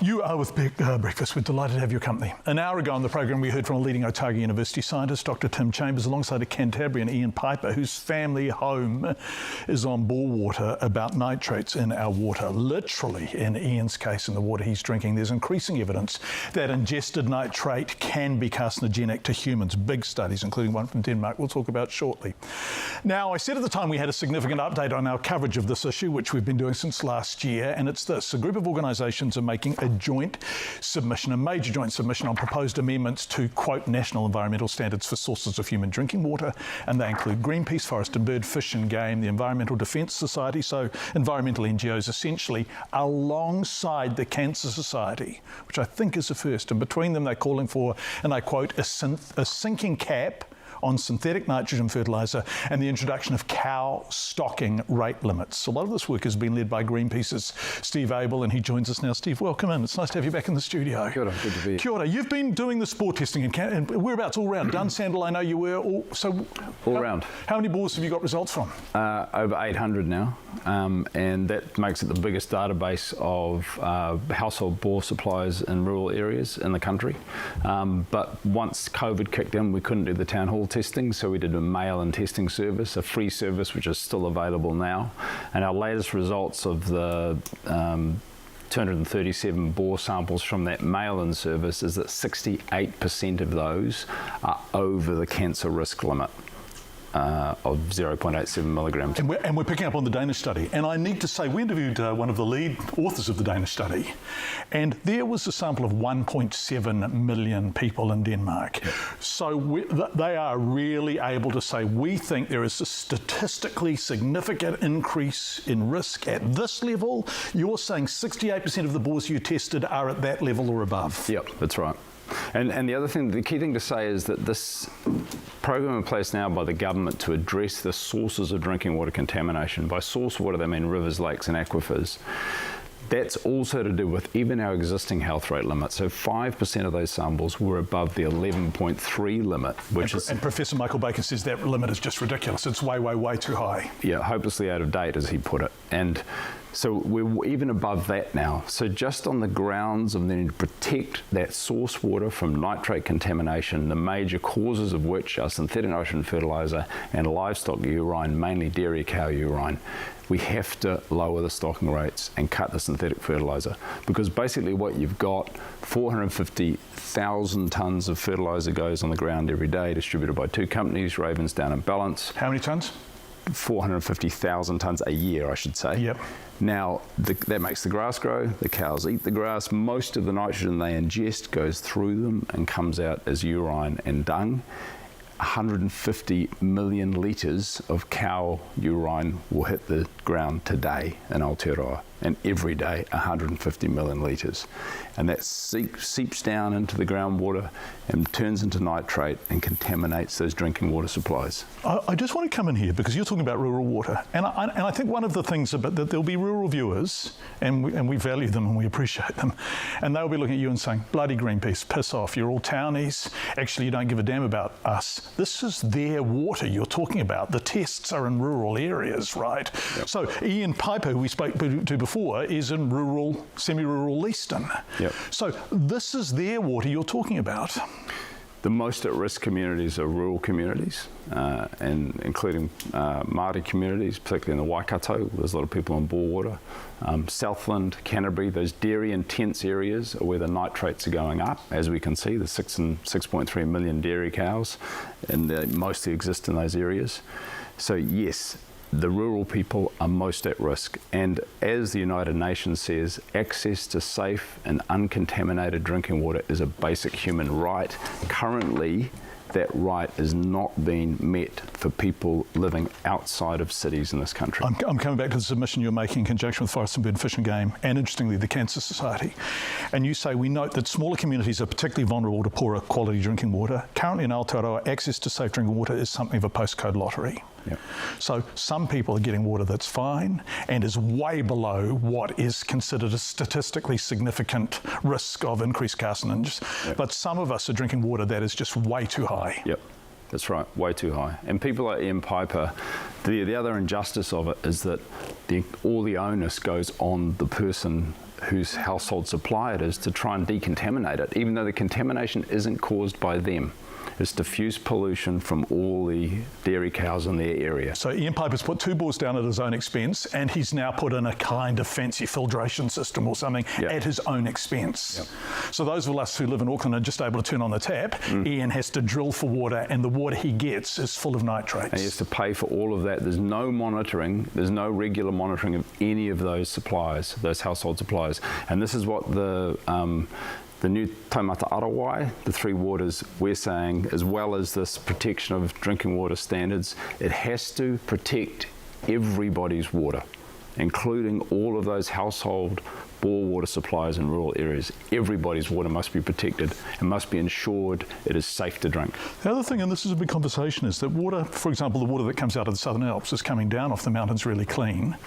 You are with Breakfast. We're delighted to have your company. An hour ago on the program, we heard from a leading Otago University scientist, Dr. Tim Chambers, alongside a Cantabrian, Ian Piper, whose family home is on bore water, about nitrates in our water. Literally, in Ian's case, in the water he's drinking, there's increasing evidence that ingested nitrate can be carcinogenic to humans. Big studies, including one from Denmark, we'll talk about shortly. Now, I said at the time we had a significant update on our coverage of this issue, which we've been doing since last year, and it's this. A group of organisations are making a joint submission, a major joint submission on proposed amendments to, quote, national environmental standards for sources of human drinking water, and they include Greenpeace, Forest and Bird, Fish and Game, the Environmental Defence Society, so environmental NGOs essentially, alongside the Cancer Society, which I think is the first, and between them they're calling for, and I quote, a sinking cap on synthetic nitrogen fertiliser and the introduction of cow stocking rate limits. A lot of this work has been led by Greenpeace's Steve Abel, and he joins us now. Steve, welcome in. It's nice to have you back in the studio. Kia ora, good to be here. Kia ora. You've been doing the spore testing and whereabouts all round? Dunsandel, I know you were. All round. How many bores have you got results from? Over 800 now, and that makes it the biggest database of household bore supplies in rural areas in the country. But once COVID kicked in, we couldn't do the town hall testing, so we did a mail-in testing service, a free service which is still available now. And our latest results of the 237 bore samples from that mail-in service is that 68% of those are over the cancer risk limit of 0.87 milligrams. And we're picking up on the Danish study. And I need to say, we interviewed one of the lead authors of the Danish study, and there was a sample of 1.7 million people in Denmark. Yep. So they are really able to say, we think there is a statistically significant increase in risk at this level. You're saying 68% of the bores you tested are at that level or above. Yep, that's right. And the other thing, the key thing to say is that this program in place now by the government to address the sources of drinking water contamination, by source water they mean rivers, lakes and aquifers, that's also to do with even our existing health rate limit. So 5% of those samples were above the 11.3 limit, which is... And Professor Michael Baker says that limit is just ridiculous. It's way, way, way too high. Yeah, hopelessly out of date, as he put it. And so we're even above that now. So just on the grounds of needing to protect that source water from nitrate contamination, the major causes of which are synthetic nitrogen fertiliser and livestock urine, mainly dairy cow urine, we have to lower the stocking rates and cut the synthetic fertiliser, because basically what you've got, 450,000 tonnes of fertiliser goes on the ground every day, distributed by two companies, Ravensdown and Balance. How many tonnes? 450,000 tonnes a year, I should say. Yep. Now, that makes the grass grow, the cows eat the grass, most of the nitrogen they ingest goes through them and comes out as urine and dung. 150 million litres of cow urine will hit the ground today in Aotearoa, and every day 150 million litres. And that seeps down into the groundwater and turns into nitrate and contaminates those drinking water supplies. I just want to come in here because you're talking about rural water, and I think one of the things about that, there'll be rural viewers, and we value them and we appreciate them, and they'll be looking at you and saying, bloody Greenpeace, piss off, you're all townies, actually you don't give a damn about us. This is their water you're talking about. The tests are in rural areas, right? Yep. So Ian Piper, who we spoke to before, is in rural, semi-rural Leaston. Yep. So this is their water you're talking about. The most at-risk communities are rural communities, and including Māori communities, particularly in the Waikato. There's a lot of people on bore water. Southland, Canterbury, those dairy-intense areas are where the nitrates are going up. As we can see, the 6.3 million dairy cows, and they mostly exist in those areas. So yes, the rural people are most at risk, and as the United Nations says, access to safe and uncontaminated drinking water is a basic human right. Currently, that right is not being met for people living outside of cities in this country. I'm coming back to the submission you're making in conjunction with Forest and Bird, Fish and Game, and interestingly the Cancer Society. And you say, we note that smaller communities are particularly vulnerable to poorer quality drinking water. Currently in Aotearoa, access to safe drinking water is something of a postcode lottery. Yep. So some people are getting water that's fine and is way below what is considered a statistically significant risk of increased carcinogens. Yep. But some of us are drinking water that is just way too high. Yep. That's right, way too high. And people like Ian Piper, the other injustice of it is that all the onus goes on the person whose household supply it is to try and decontaminate it, even though the contamination isn't caused by them. It's diffuse pollution from all the dairy cows in their area. So Ian Piper's put 2 bores down at his own expense, and he's now put in a kind of fancy filtration system or something at his own expense. So those of us who live in Auckland are just able to turn on the tap. Ian has to drill for water, and the water he gets is full of nitrates. And he has to pay for all of that. There's no monitoring, there's no regular monitoring of any of those supplies, those household supplies. And this is what the new taumata arawai, the 3 waters, we're saying, as well as this protection of drinking water standards, it has to protect everybody's water, including all of those household bore water supplies in rural areas. Everybody's water must be protected and must be ensured it is safe to drink. The other thing, and this is a big conversation, is that water, for example, the water that comes out of the Southern Alps is coming down off the mountains really clean.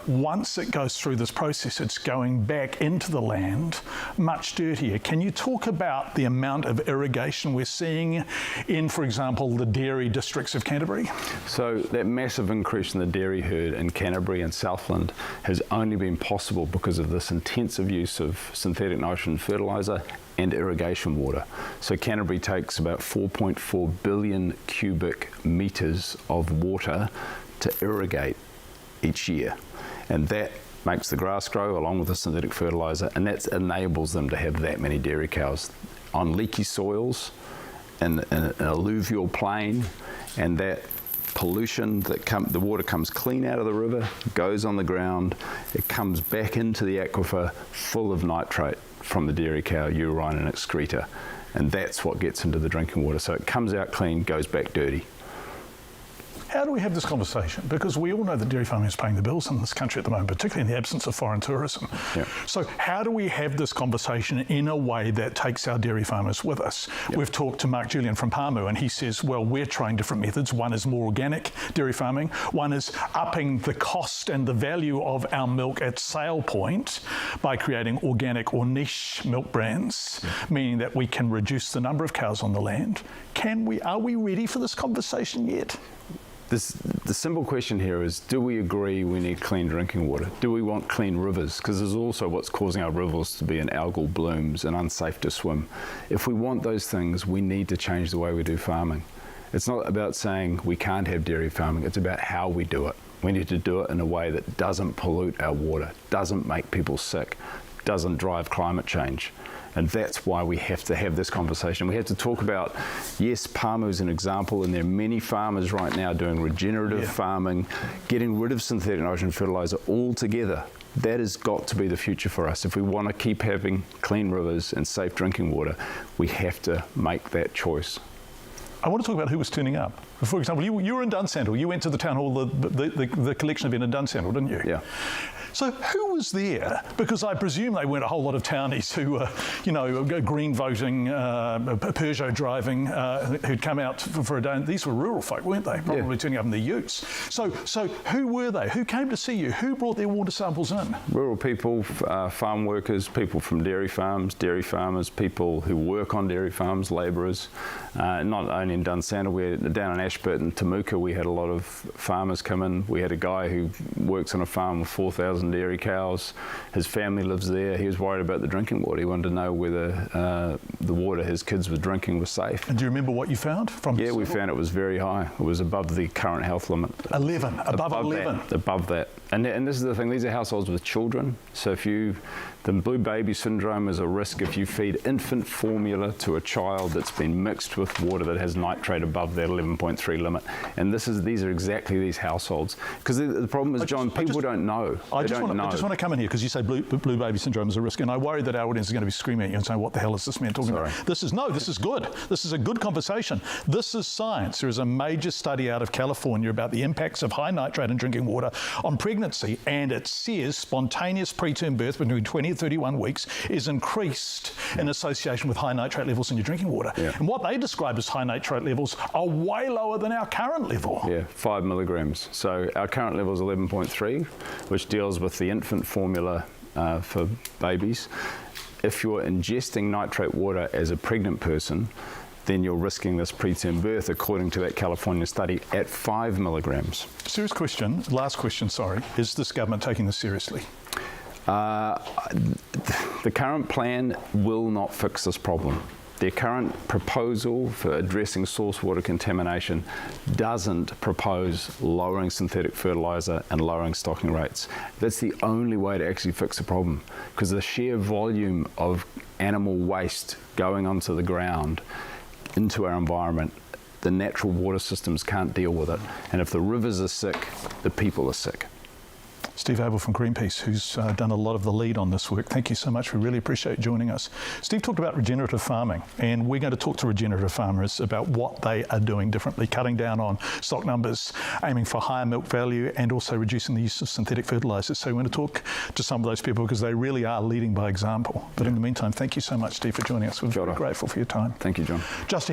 Once it goes through this process, it's going back into the land much dirtier. Can you talk about the amount of irrigation we're seeing in, for example, the dairy districts of Canterbury? So that massive increase in the dairy herd in Canterbury and Southland has only been possible because of this intensive use of synthetic nitrogen fertiliser and irrigation water. So Canterbury takes about 4.4 billion cubic metres of water to irrigate each year. And that makes the grass grow along with the synthetic fertiliser, and that enables them to have that many dairy cows on leaky soils in an alluvial plain, and that pollution the water comes clean out of the river, goes on the ground, it comes back into the aquifer full of nitrate from the dairy cow urine and excreta, and that's what gets into the drinking water. So it comes out clean, goes back dirty. How do we have this conversation? Because we all know that dairy farming is paying the bills in this country at the moment, particularly in the absence of foreign tourism. So how do we have this conversation in a way that takes our dairy farmers with us? We've talked to Mark Julian from Pāmu, and he says, well, we're trying different methods. One is more organic dairy farming. One is upping the cost and the value of our milk at sale point by creating organic or niche milk brands, meaning that we can reduce the number of cows on the land. Are we ready for this conversation yet? The simple question here is, do we agree we need clean drinking water? Do we want clean rivers? Because there's also what's causing our rivers to be in algal blooms and unsafe to swim. If we want those things, we need to change the way we do farming. It's not about saying we can't have dairy farming, it's about how we do it. We need to do it in a way that doesn't pollute our water, doesn't make people sick, doesn't drive climate change. And that's why we have to have this conversation. We have to talk about, yes, Pāmu is an example, and there are many farmers right now doing regenerative farming, getting rid of synthetic nitrogen fertiliser altogether. That has got to be the future for us. If we want to keep having clean rivers and safe drinking water, we have to make that choice. I want to talk about who was turning up. For example, you were in Dunsandel. You went to the town hall, the collection event in Dunsandel, didn't you? Yeah. So who was there? Because I presume they weren't a whole lot of townies who were, green voting, Peugeot driving, who'd come out for a day. And these were rural folk, weren't they? Probably turning up in their utes. So who were they? Who came to see you? Who brought their water samples in? Rural people, farm workers, people from dairy farms, dairy farmers, people who work on dairy farms, labourers. Not only in Dunsandel, down in Ashburton, Temuka, we had a lot of farmers come in. We had a guy who works on a farm with 4,000 dairy cows. His family lives there. He was worried about the drinking water. He wanted to know whether the water his kids were drinking was safe. And do you remember what you found? We found it was very high. It was above the current health limit. 11, above 11. Above that. And this is the thing, these are households with children. So the blue baby syndrome is a risk if you feed infant formula to a child that's been mixed with water that has nitrate above that 11.3 limit. And these are exactly these households. Because the problem is, John, people don't know. I just want to come in here because you say blue baby syndrome is a risk, and I worry that our audience is going to be screaming at you and saying, what the hell is this man talking about? This is good. This is a good conversation. This is science. There is a major study out of California about the impacts of high nitrate in drinking water on pregnancy, and it says spontaneous preterm birth between 20 and 31 weeks is increased in association with high nitrate levels in your drinking water. And what they describe as high nitrate levels are way lower than our current level. 5 milligrams. So our current level is 11.3, which deals with the infant formula for babies. If you're ingesting nitrate water as a pregnant person, then you're risking this preterm birth, according to that California study, at 5 milligrams. Serious question, last question, sorry. Is this government taking this seriously? The current plan will not fix this problem. Their current proposal for addressing source water contamination doesn't propose lowering synthetic fertiliser and lowering stocking rates. That's the only way to actually fix the problem, because the sheer volume of animal waste going onto the ground into our environment, the natural water systems can't deal with it. And if the rivers are sick, the people are sick. Steve Abel from Greenpeace, who's done a lot of the lead on this work. Thank you so much. We really appreciate joining us. Steve talked about regenerative farming, and we're going to talk to regenerative farmers about what they are doing differently, cutting down on stock numbers, aiming for higher milk value, and also reducing the use of synthetic fertilisers. So we're going to talk to some of those people because they really are leading by example. But in the meantime, thank you so much, Steve, for joining us. We're very grateful for your time. Thank you, John. Just